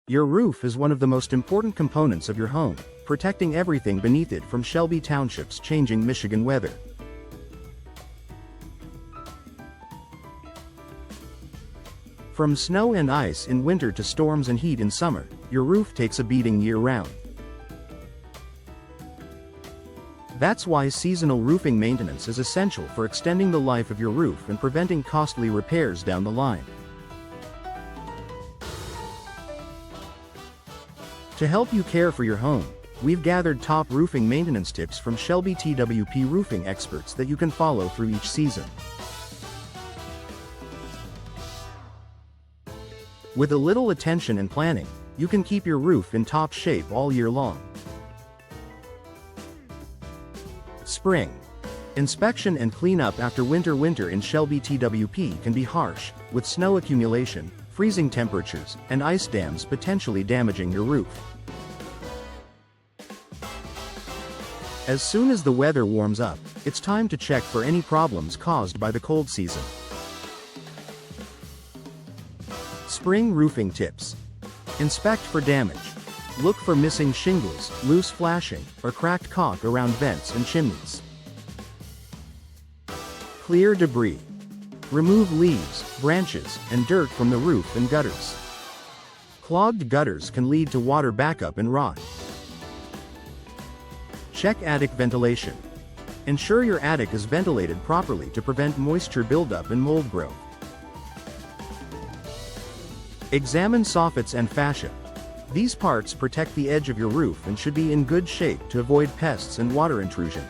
Your roof is one of the most important components of your home, protecting everything beneath it from Shelby Township's changing Michigan weather. From snow and ice in winter to storms and heat in summer, your roof takes a beating year-round. That's why seasonal roofing maintenance is essential for extending the life of your roof and preventing costly repairs down the line. To help you care for your home, we've gathered top roofing maintenance tips from Shelby Twp roofing experts that you can follow through each season. With a little attention and planning, you can keep your roof in top shape all year long. Spring. Inspection and cleanup after winter. Winter in Shelby Twp can be harsh, with snow accumulation, freezing temperatures, and ice dams potentially damaging your roof. As soon as the weather warms up, it's time to check for any problems caused by the cold season. Spring roofing tips. Inspect for damage. Look for missing shingles, loose flashing, or cracked caulk around vents and chimneys. Clear debris. Remove leaves, branches, and dirt from the roof and gutters. Clogged gutters can lead to water backup and rot. Check attic ventilation. Ensure your attic is ventilated properly to prevent moisture buildup and mold growth. Examine soffits and fascia. These parts protect the edge of your roof and should be in good shape to avoid pests and water intrusion.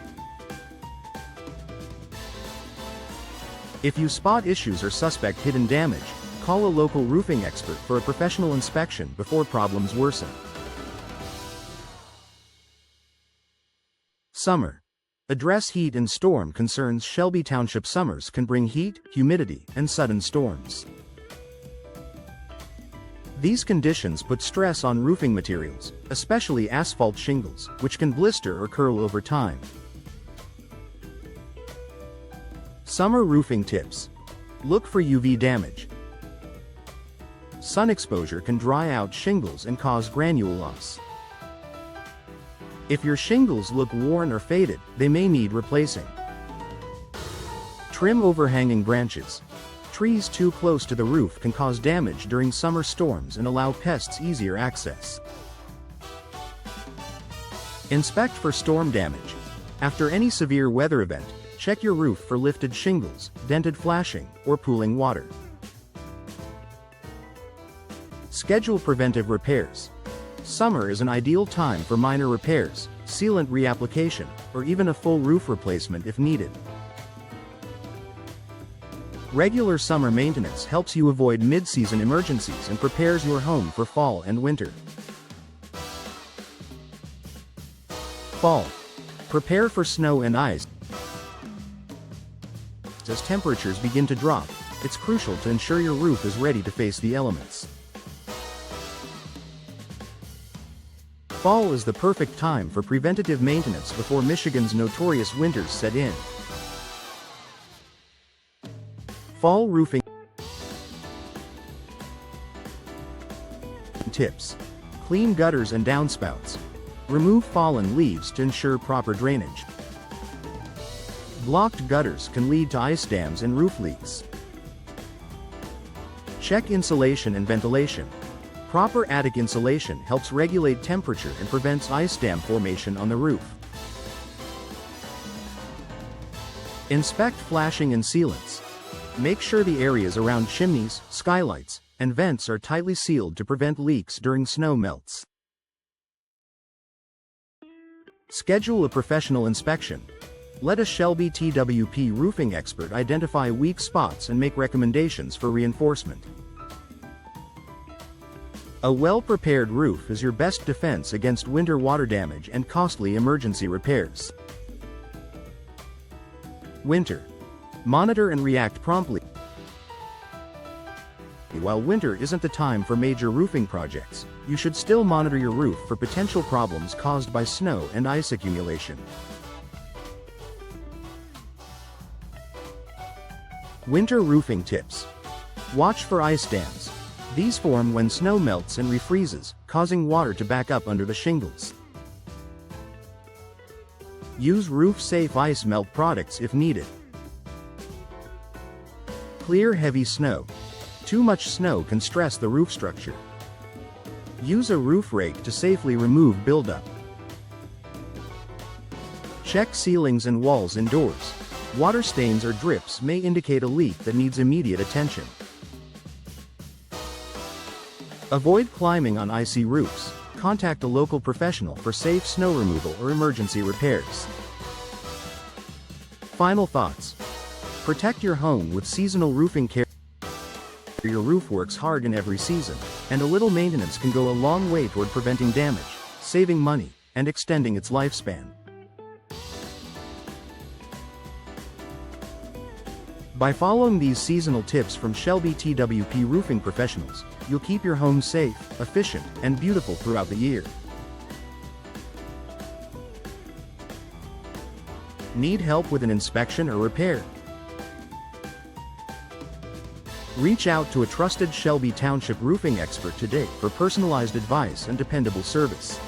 If you spot issues or suspect hidden damage, call a local roofing expert for a professional inspection before problems worsen. Summer. Address heat and storm concerns. Shelby Township summers can bring heat, humidity, and sudden storms. These conditions put stress on roofing materials, especially asphalt shingles, which can blister or curl over time. Summer roofing tips. Look for UV damage. Sun exposure can dry out shingles and cause granule loss. If your shingles look worn or faded, they may need replacing. Trim overhanging branches. Trees too close to the roof can cause damage during summer storms and allow pests easier access. Inspect for storm damage. After any severe weather event, check your roof for lifted shingles, dented flashing, or pooling water. Schedule preventive repairs. Summer is an ideal time for minor repairs, sealant reapplication, or even a full roof replacement if needed. Regular summer maintenance helps you avoid mid-season emergencies and prepares your home for fall and winter. Fall. Prepare for snow and ice. As temperatures begin to drop, it's crucial to ensure your roof is ready to face the elements. Fall is the perfect time for preventative maintenance before Michigan's notorious winters set in. Fall roofing tips. Clean gutters and downspouts. Remove fallen leaves to ensure proper drainage. Blocked gutters can lead to ice dams and roof leaks. Check insulation and ventilation. Proper attic insulation helps regulate temperature and prevents ice dam formation on the roof. Inspect flashing and sealants. Make sure the areas around chimneys, skylights, and vents are tightly sealed to prevent leaks during snow melts. Schedule a professional inspection. Let a Shelby Twp roofing expert identify weak spots and make recommendations for reinforcement. A well-prepared roof is your best defense against winter water damage and costly emergency repairs. Winter. Monitor and react promptly. While winter isn't the time for major roofing projects, you should still monitor your roof for potential problems caused by snow and ice accumulation. Winter roofing tips. Watch for ice dams. These form when snow melts and refreezes, causing water to back up under the shingles. Use roof-safe ice melt products if needed. Clear heavy snow. Too much snow can stress the roof structure. Use a roof rake to safely remove buildup. Check ceilings and walls indoors. Water stains or drips may indicate a leak that needs immediate attention. Avoid climbing on icy roofs. Contact a local professional for safe snow removal or emergency repairs. Final thoughts. Protect your home with seasonal roofing care. Your roof works hard in every season, and a little maintenance can go a long way toward preventing damage, saving money, and extending its lifespan. By following these seasonal tips from Shelby TWP roofing professionals, you'll keep your home safe, efficient, and beautiful throughout the year. Need help with an inspection or repair? Reach out to a trusted Shelby Township roofing expert today for personalized advice and dependable service.